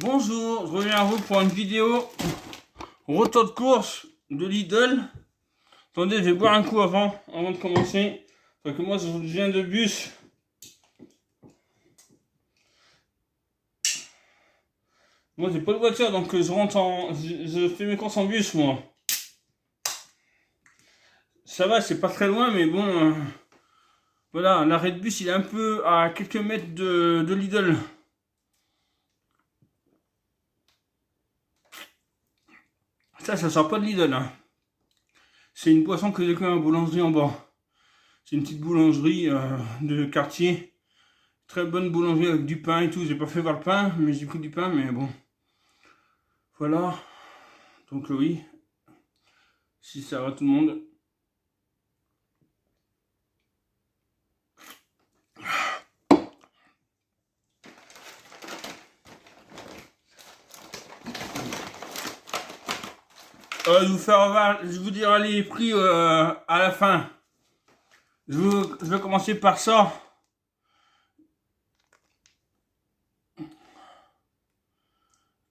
Bonjour, je reviens à vous pour une vidéo retour de course de Lidl. Attendez, je vais boire un coup avant de commencer. Parce que moi, je viens de bus. Moi, j'ai pas de voiture, donc je fais mes courses en bus, moi. Ça va, c'est pas très loin, mais bon, voilà, l'arrêt de bus, il est un peu à quelques mètres de Lidl. Ça sort pas de Lidl, hein. C'est une boisson que j'ai quand même à la boulangerie en bas. C'est une petite boulangerie de quartier. Très bonne boulangerie avec du pain et tout. J'ai pas fait voir le pain, mais j'ai pris du pain, mais bon. Voilà. Donc oui. Si ça va tout le monde. Je vous dirai les prix à la fin. Je vais commencer par ça.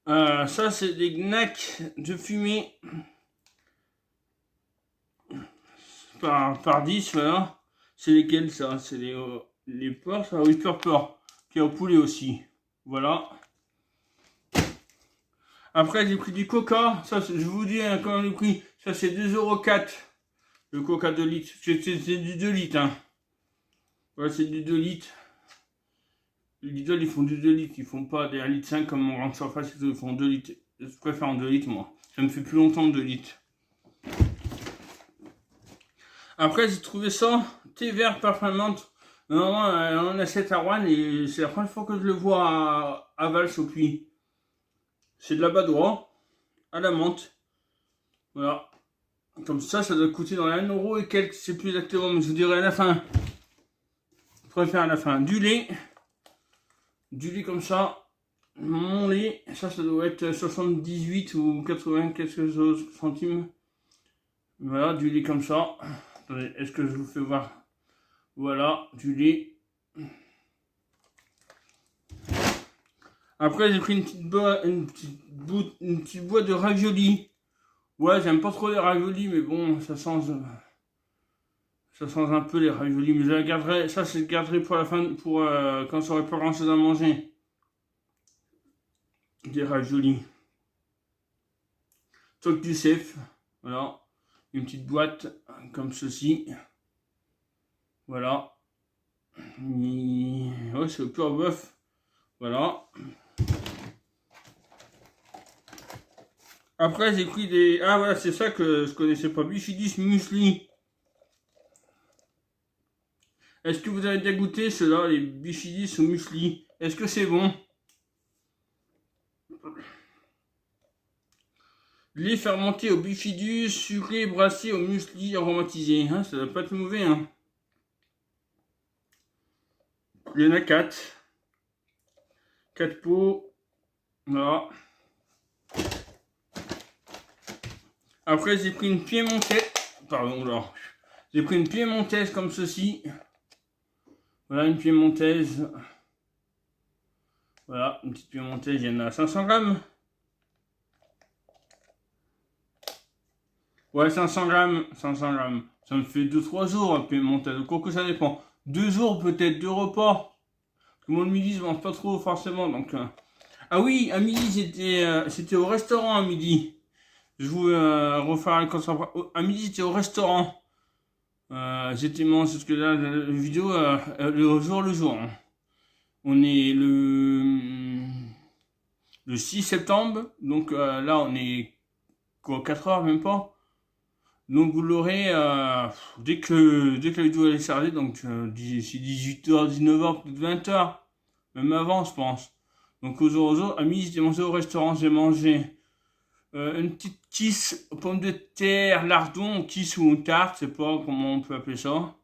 Ça, c'est des gnacks de fumée par 10, voilà. C'est lesquels, ça? C'est les porcs, ça? Oui, porc. Qui est au poulet aussi. Voilà. Après, j'ai pris du coca. Ça, je vous dis hein, quand même le prix. Ça, c'est 2,04 €. Le coca 2 litres. C'est du 2 litres. Hein. Voilà, c'est du 2 litres. Les Lidl, ils font du 2 litres. Ils font pas des 1,5 litre comme en grande surface. Ils font 2 litres. Je préfère en 2 litres, moi. Ça me fait plus longtemps de 2 litres. Après, j'ai trouvé ça. Thé vert parfumant. Normalement, on achète à Rouen et c'est la première fois que je le vois à Vals au Puy. C'est de la badoie à la menthe. Voilà. Comme ça doit coûter dans les 1 € et quelques, c'est plus exactement, mais je vous dirai à la fin. Je préfère à la fin. Du lait comme ça. Mon lait, ça doit être 78 ou 80 quelque chose centimes. Voilà, du lait comme ça. Attendez, est-ce que je vous fais voir? Voilà, du lait. Après, j'ai pris une petite boîte de raviolis. Ouais, j'aime pas trop les raviolis, mais bon, ça change un peu les raviolis. Mais je la garderai, ça, je le garderai pour la fin, pour quand j'aurai pas grand chose à manger. Des raviolis. Toc du chef, voilà. Une petite boîte comme ceci. Voilà. Ouais, c'est le pur bœuf. Voilà. Après, j'ai pris des... Ah, voilà, c'est ça que je connaissais pas. Bifidus muesli. Est-ce que vous avez déjà goûté ceux-là, les Bifidus au muesli? Est-ce que c'est bon? Lait fermenté au bifidus, sucré, brassé au muesli aromatisé. Hein, ça doit pas être mauvais, hein. Il y en a 4. 4 pots. Voilà. Après, j'ai pris une piémontaise. Pardon, alors. J'ai pris une piémontaise comme ceci. Voilà, une piémontaise. Voilà, une petite piémontaise, il y en a 500 grammes. Ouais, 500 grammes. 500 grammes. Ça me fait 2-3 jours, une piémontaise. Quoique ça dépend. 2 jours, peut-être, 2 repas. Tout le monde me dit, je mange pas trop, forcément. Donc, Ah oui, à midi, c'était au restaurant à midi. Je voulais refaire à midi, j'étais au restaurant. J'étais mangé parce que là, la vidéo, le jour. Hein. On est le 6 septembre. Donc là, on est quoi, 4 heures, même pas. Donc vous l'aurez dès que la vidéo est chargée. Donc d'ici 18h, 19h, peut-être 20h. Même avant, je pense. Donc aujourd'hui, à midi, j'ai mangé au restaurant. J'ai mangé une petite quiche aux pommes de terre, lardon, quiche ou une tarte, je sais pas comment on peut appeler ça,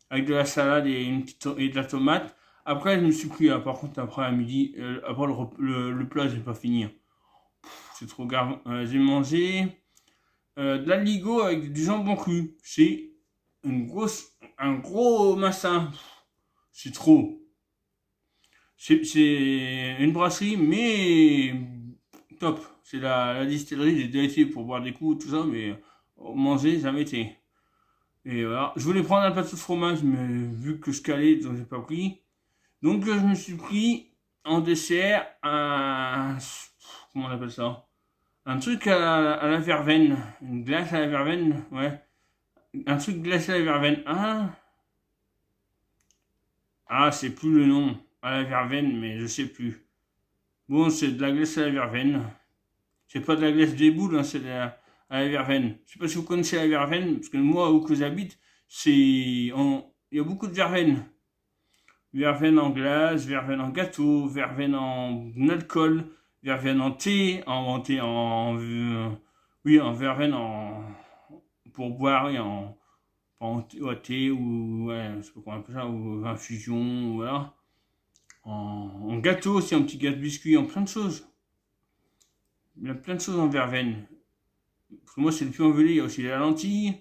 avec de la salade et de la tomate. Après, je me suis pris, par contre, après à midi, après le plat, j'ai pas fini. C'est trop grave. J'ai mangé de l'aligot avec du jambon cru. C'est un gros massin. C'est trop. C'est une brasserie, mais top. C'est la distillerie, j'ai déjà été pour boire des coups, tout ça, mais manger, jamais été. Et voilà. Je voulais prendre un plateau de fromage, mais vu que je calais, donc j'ai pas pris. Donc je me suis pris en dessert un... Comment on appelle ça? Un truc à la verveine. Une glace à la verveine, ouais. Un truc glacé à la verveine. Ah, c'est plus le nom. À la verveine, mais je sais plus. Bon, c'est de la glace à la verveine. C'est pas de la glace des boules, hein, c'est à la verveine. Je sais pas si vous connaissez la verveine, parce que moi, où que j'habite, il y a beaucoup de verveine. Verveine en glace, verveine en gâteau, verveine en alcool, verveine en thé, oui, en verveine pour boire, oui, en thé ou, ouais, je sais pas comment on appelle ça, ou infusion, voilà. En gâteau aussi, en petit gâteau biscuit, en plein de choses. Il y a plein de choses en verveine. Parce que moi, c'est le plus envelé, il y a aussi la lentille.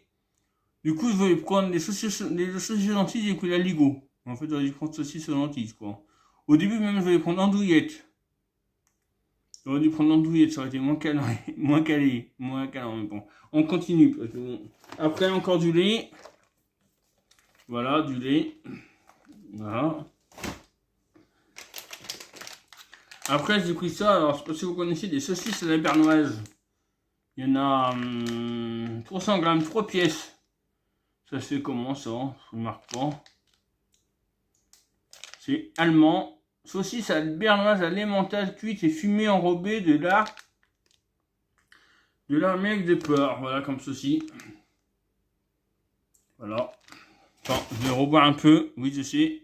Du coup, je voulais prendre les saucisses lentilles, j'ai pris la Ligo. En fait, j'aurais dû prendre saucisses lentilles, quoi. Au début, même, je voulais prendre andouillette. J'aurais dû prendre andouillette, ça aurait été moins calé, moins calé, mais bon. On continue, parce que bon. Après, encore du lait. Voilà, du lait. Voilà. Après, j'ai pris ça, alors je sais pas si vous connaissez des saucisses à la bernoise. Il y en a 300 grammes, 3 pièces. Ça se fait comment ça? Je ne marque pas. C'est allemand. Saucisse à la bernoise à l'emmental cuite et fumée enrobée de l'armée de porc. Voilà, comme ceci. Voilà. Attends, je vais reboire un peu. Oui, je sais.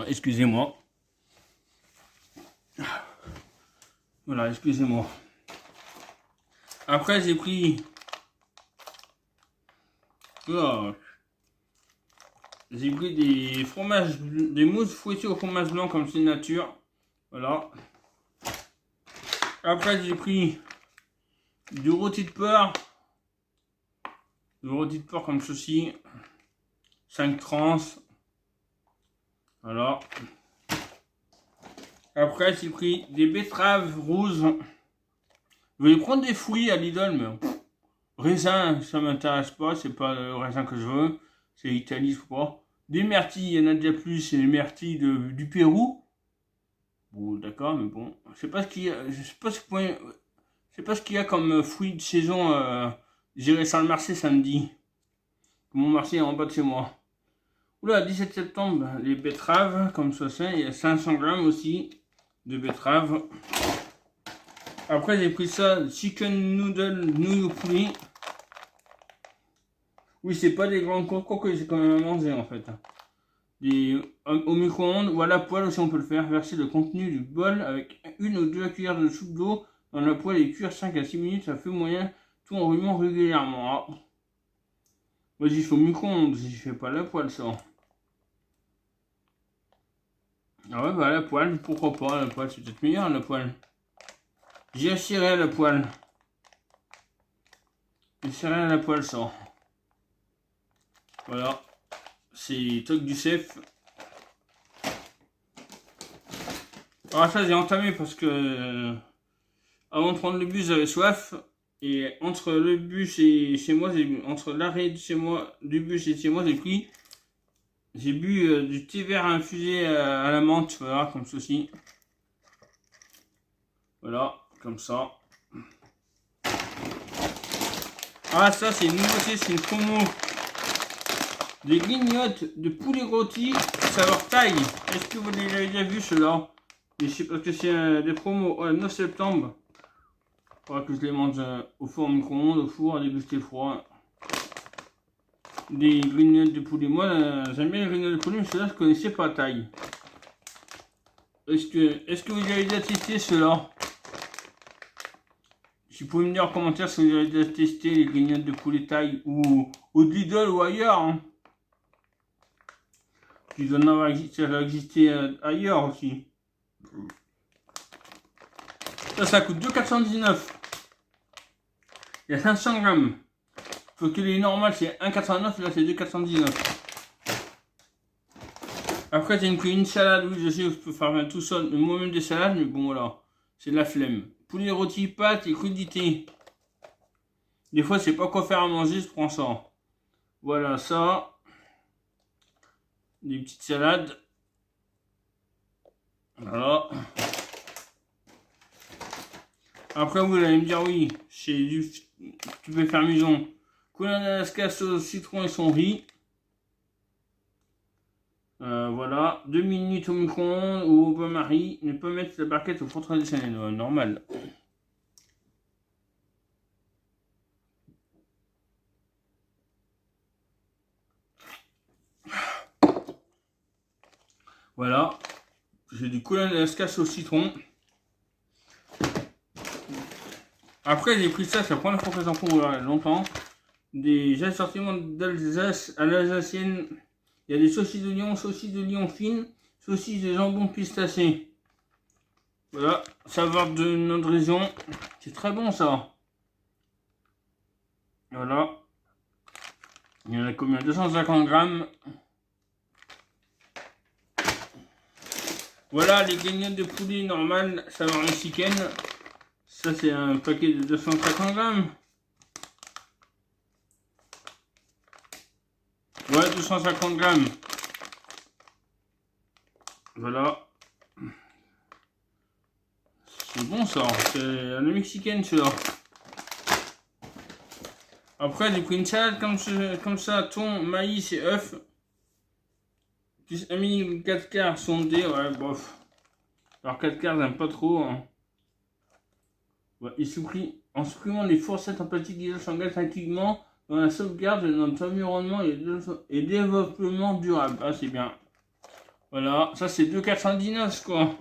Excusez-moi. Voilà, excusez-moi. Après, j'ai pris... Oh. J'ai pris des fromages, des mousses fouettées au fromage blanc comme c'est nature. Voilà. Après, j'ai pris du rôti de porc. Du rôti de porc comme ceci. 5 tranches. Voilà. Après, j'ai pris des betteraves rouges. Je voulais prendre des fruits à Lidl, mais raisin, ça m'intéresse pas. C'est pas le raisin que je veux. C'est Italie, je crois. Des myrtilles, il y en a déjà plus. C'est les myrtilles du Pérou. Bon, d'accord, mais bon. Je sais pas ce qu'il y a. Je sais pas ce qu'il y a comme fruits de saison. J'irai sur le marché samedi. Mon marché est en bas de chez moi. Oula, 17 septembre, les betteraves, comme ça c'est. Il y a 500 grammes aussi de betteraves. Après, j'ai pris ça, chicken noodle, nouilles au poulet. Oui, c'est pas des grands cours que j'ai quand même à manger en fait. Au micro-ondes ou à la poêle aussi on peut le faire. Verser le contenu du bol avec 1 ou 2 cuillères de soupe d'eau dans la poêle et cuire 5 à 6 minutes à feu moyen, tout en remuant régulièrement. Ah. Vas-y, il faut au micro-ondes, je fais pas la poêle ça. Ah ouais, bah la poêle, pourquoi pas, la poêle c'est peut-être meilleur la poêle. J'ai assiré à la poêle. J'ai serré à la poêle ça. Voilà. C'est truc du chef. Alors ça j'ai entamé parce que avant de prendre le bus j'avais soif. Et entre le bus et chez moi, entre l'arrêt de chez moi, du bus et chez moi, j'ai bu du thé vert infusé à la menthe, voilà, comme ceci. Voilà, comme ça. Ah, ça, c'est une nouveauté, c'est une promo. Des grignottes de poulet rôti, saveur taille. Est-ce que vous l'avez déjà vu, ceux-là? Je sais pas que c'est des promos. 9 septembre. Il faudra que je les mange au four au micro-ondes, au four, à déguster froid. Des grignottes de poulet. Moi, j'aime bien les grignottes de poulet, mais ceux-là, je connaissais pas la taille. Est-ce que vous avez déjà testé ceux-là? Si vous pouvez me dire en commentaire si vous avez déjà testé les grignottes de poulet taille ou au Lidl ou ailleurs. Hein. Ils en avoir existé ailleurs aussi. Ça coûte 2,419. Il y a 500 grammes. Faut que les normales c'est 1,89, là c'est 2,419. Après, j'ai pris une salade, oui, je sais que je peux faire tout ça, moi-même des salades, mais bon, voilà, c'est de la flemme. Poulet rôti, pâtes et crudité. Des fois, je sais pas quoi faire à manger, je prends ça. Voilà, ça. Des petites salades. Voilà. Après, vous allez me dire, oui, tu peux faire maison. Coulant d'Alaska, sauce citron et son riz. Voilà, 2 minutes au micro-ondes ou au bain-marie. Ne pas mettre la barquette au four traditionnel. Normal. Voilà. J'ai du coulant d'Alaska au citron. Après, j'ai pris ça, c'est la première fois que j'en prends longtemps. Des assortiments d'Alsace à l'alsacienne. Il y a des saucisses de Lyon fines, saucisses de jambon pistacé. Voilà, saveur de notre région. C'est très bon ça. Voilà. Il y en a combien? 250 grammes. Voilà les gagnettes de poulet normales, saveur mexicaine. Ça c'est un paquet de 250 grammes. Ouais, 250 grammes. Voilà. C'est bon ça, c'est la mexicaine celui-là. Après j'ai pris une salade comme ça, thon, maïs et œufs. Plus un mini 4 quarts sondé, ouais bof. Alors 4 quarts j'aime pas trop. Hein. Ouais, en supprimant les fourchettes en plastique qui s'engagent activement dans la sauvegarde de notre environnement et développement durable. Ah c'est bien. Voilà, ça c'est 2,99 quoi.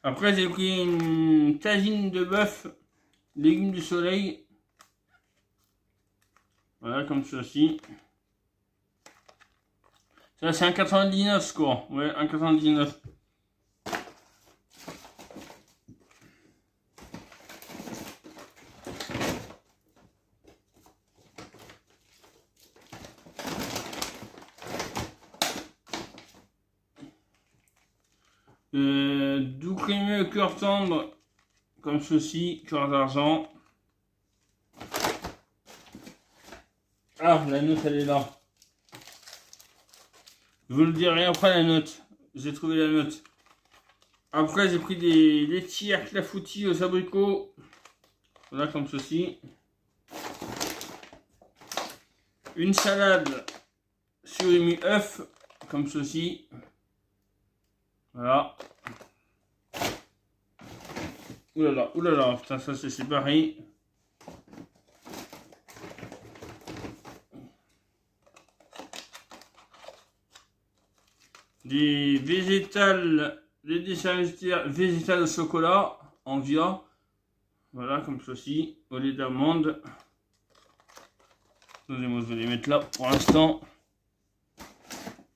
Après j'ai pris une tagine de bœuf, légumes du soleil. Voilà comme ceci. Ça c'est 1,99 quoi. Ouais, 1,99. Doux crémeux cœur tendre comme ceci, cœur d'argent. Ah, la note elle est là. Je vous le dirai après la note. J'ai trouvé la note. Après j'ai pris des laitières clafoutis aux abricots. Voilà comme ceci. Une salade surimi œuf comme ceci. Voilà. Oulala, putain, ça c'est pareil. Des desserts végétales au chocolat en via. Voilà, comme ceci, au lait d'amande. Excusez-moi, je vais les mettre là pour l'instant.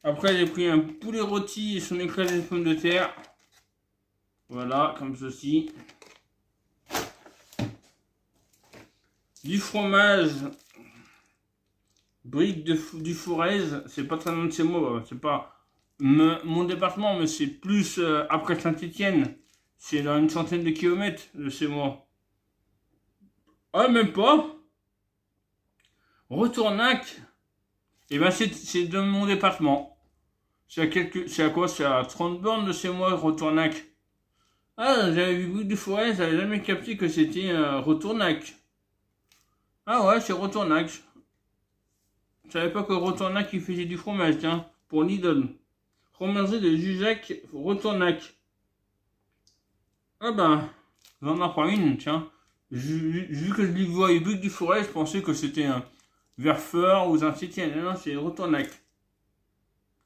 Après, j'ai pris un poulet rôti et son écrasé de pommes de terre. Voilà, comme ceci. Du fromage. Brique du Forez. C'est pas très loin de chez moi. C'est pas mon département, mais c'est plus après Saint-Étienne. C'est dans une centaine de kilomètres de chez moi. Ah, même pas. Retournac. Et ben c'est dans mon département. C'est à quoi? C'est à 30 bornes de chez moi, Retournac. Ah, j'avais vu Brique du Forez, j'avais jamais capté que c'était Retournac. Ah ouais, c'est Retournac. Je savais pas que Retournac il faisait du fromage, tiens, pour Lidl. Fromagerie de Juzac, Retournac. Ah ben, j'en apprends une, tiens. Vu que je lui voyais Brique du Forez, je pensais que c'était un Verfeur ou Saint-Étienne. Non, c'est Retournac.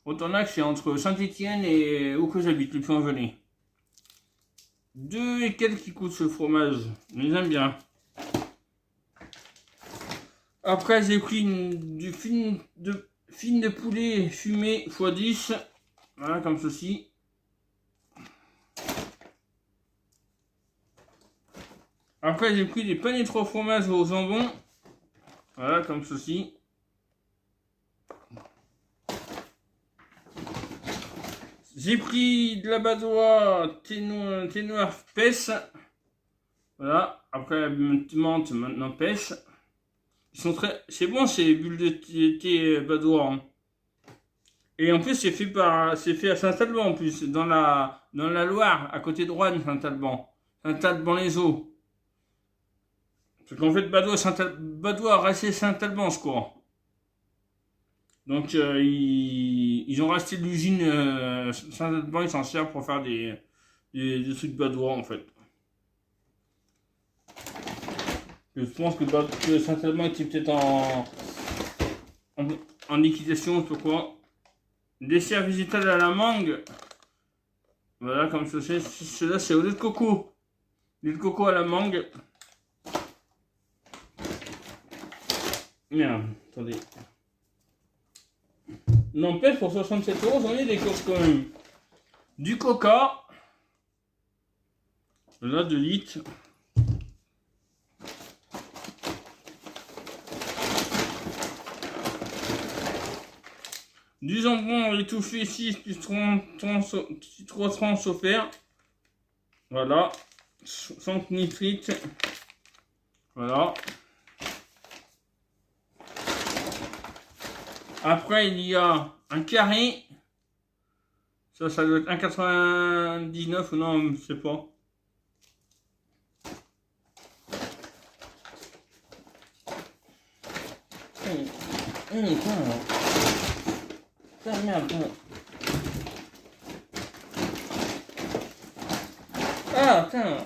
Retournac, c'est entre Saint-Étienne et où que j'habite, le Puy-en-Velay. 2 et quelques qui coûtent ce fromage. Mais j'aime bien. Après, j'ai pris du film de poulet fumé x10. Voilà, comme ceci. Après, j'ai pris des paniers 3 fromages au jambon. Voilà, comme ceci. J'ai pris de la Badois Ténoir pêche. Voilà. Après la menthe, maintenant pêche. Ils sont très. C'est bon ces bulles de thé Badois. Hein. Et en plus c'est fait à Saint-Alban en plus, dans la Loire, à côté de Roanne, Saint-Alban. Saint-Alban-les-Eaux. Parce qu'en fait Badois Racé Saint-Alban, je crois. Donc ils ont racheté l'usine Saint-Alban, ils s'en servent pour faire des trucs Badois en fait. Je pense que Saint-Alban était peut-être en liquidation, je sais pas quoi. Dessert végétal à la mangue. Voilà, comme ça, cela c'est au lait de coco. Lait de coco à la mangue. Merde, attendez. N'empêche, pour 67 euros, j'en ai des coques quand même. Du coca. Là, 2 litres. Du jambon étouffé 6 plus 3 tranches offerts. Voilà. 5 nitrites. Voilà. Après, il y a un carré. Ça doit être 1,99 ou non, je sais pas. Merde. Ah, tiens.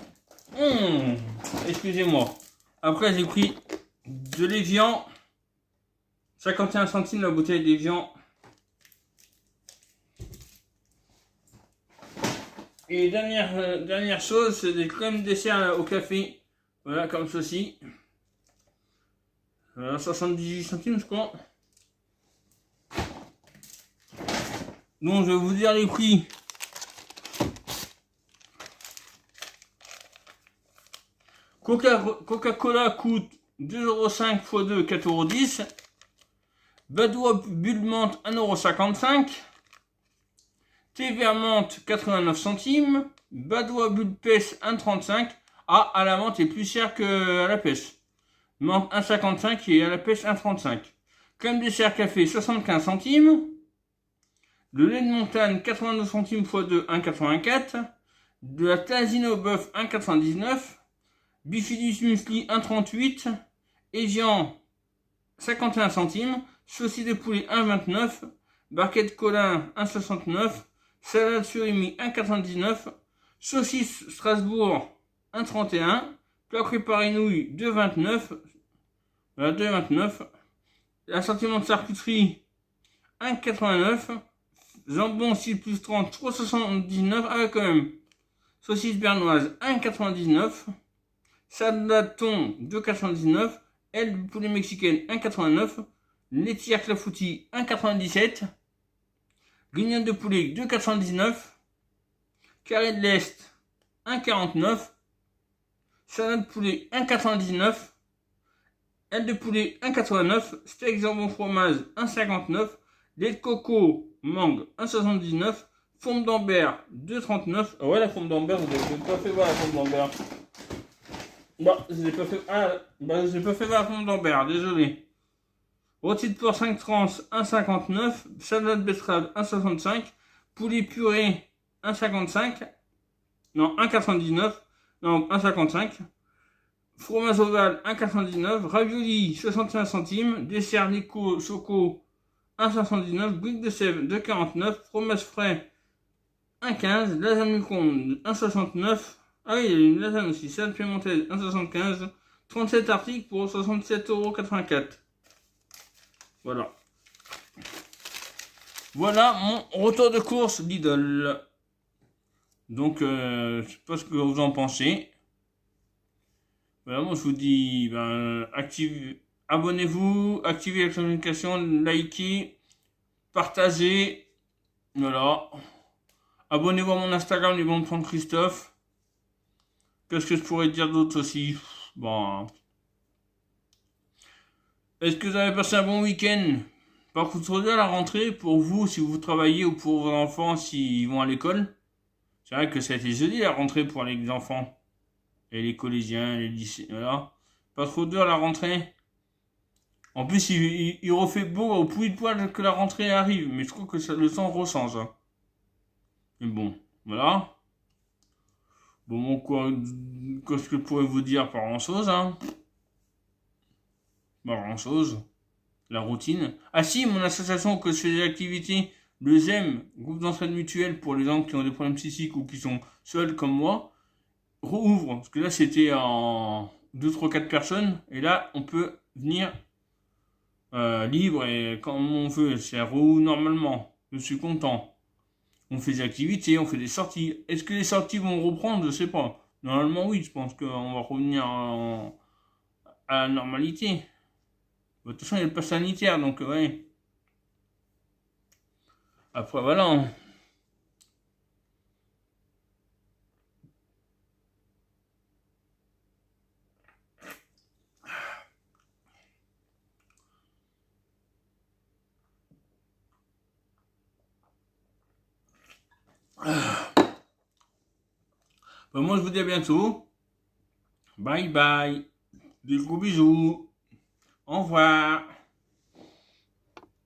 Excusez-moi. Après, j'ai pris de l'évian. 51 centimes la bouteille d'évian. Et dernière chose, c'est des crèmes dessert au café. Voilà, comme ceci. Voilà, 78 centimes, je crois. Donc, je vais vous dire les prix. Coca-Cola coûte 2,5 x 2, 4,10 €. Badois bulle menthe 1,55 €. Thé vert menthe 89 centimes. Badois bulle pêche 1,35 €. Ah, à la menthe est plus cher que à la pêche. Menthe 1,55 € et à la pêche 1,35 €. Crème dessert café 75 centimes. Le lait de montagne 92 centimes x 2, 1,84 €. De la tazine au bœuf 1,99 €. Bifidus muesli 1,38 €. Evian 51 centimes. Saucisse de poulet 1,29 €. Barquette Colin 1,69 €. Salade surimi 1,99 €. Saucisse Strasbourg 1,31 €. Plat préparé nouilles 2,29 €. Voilà, 2,29 €. Assortiment de charcuterie 1,89 €. Jambon 6 plus 30, 3,79 €. Ah ouais, quand même. Saucisse bernoise 1,99 €. Salade thon 2,99 €. Aile de poulet mexicaine 1,89 €. Laitière clafoutis 1,97 €. Guignol de poulet 2,99 €. Carré de l'Est 1,49 €. Salade de poulet 1,99 €. Aile de poulet 1,89 €. Steak jambon fromage 1,59 €. Lait de coco mangue 1,79 €. Forme d'Ambert 2,39 €. Ah ouais, la forme d'Ambert, vous n'avez pas fait voir la forme d'Ambert. Bah, je l'ai pas fait. Ah, bah, je l'ai pas fait voir la forme d'Ambert, désolé. Rôti de porc 5 tranches 1,59 €. Salade betterave 1,65 €. Poulet puré 1,55 €. Non, 1,99 €. Non, 1,55 €. Fromage ovale 1,99 €. Ravioli 61 centimes. Dessert Nico Choco 1,79 €. Brique de sève 2,49 €. Fromage frais 1,15 €. Lasagne micro-ondes 1,69 €. Ah oui, il y a une lasagne aussi. Salade piémontaise 1,75 €. 37 articles pour 67,84 €. Voilà. Voilà mon retour de course Lidl. Donc, je sais pas ce que vous en pensez. Voilà, moi je vous dis, abonnez-vous, activez la communication, likez, partagez. Voilà. Abonnez-vous à mon Instagram, les bons de Christophe. Qu'est-ce que je pourrais dire d'autre aussi? Bon. Est-ce que vous avez passé un bon week-end? Par contre, à la rentrée, pour vous, si vous travaillez ou pour vos enfants, s'ils vont à l'école, c'est vrai que ça a été jeudi la rentrée pour les enfants. Et les collégiens, les lycéens, voilà. Pas trop dur la rentrée. En plus, il refait beau au pouille de poil que la rentrée arrive, mais je trouve que ça, le temps rechange, hein. Mais bon, voilà. Bon, qu'est-ce que je pourrais vous dire? Pas grand-chose, hein. Pas grand-chose. La routine. Ah si, mon association que je fais des activités, le GEM, groupe d'entraide mutuelle pour les gens qui ont des problèmes psychiques ou qui sont seuls comme moi, rouvre. Parce que là, c'était en 2 3 4 personnes. Et là, on peut venir libre et comme on veut. C'est roule normalement. Je suis content. On fait des activités, on fait des sorties. Est-ce que les sorties vont reprendre? Je sais pas. Normalement, oui, je pense qu'on va revenir à la normalité. De toute façon, il y a le pass sanitaire, donc ouais. Après, voilà. Bah, moi, je vous dis à bientôt. Bye bye. Des gros bisous. Au revoir.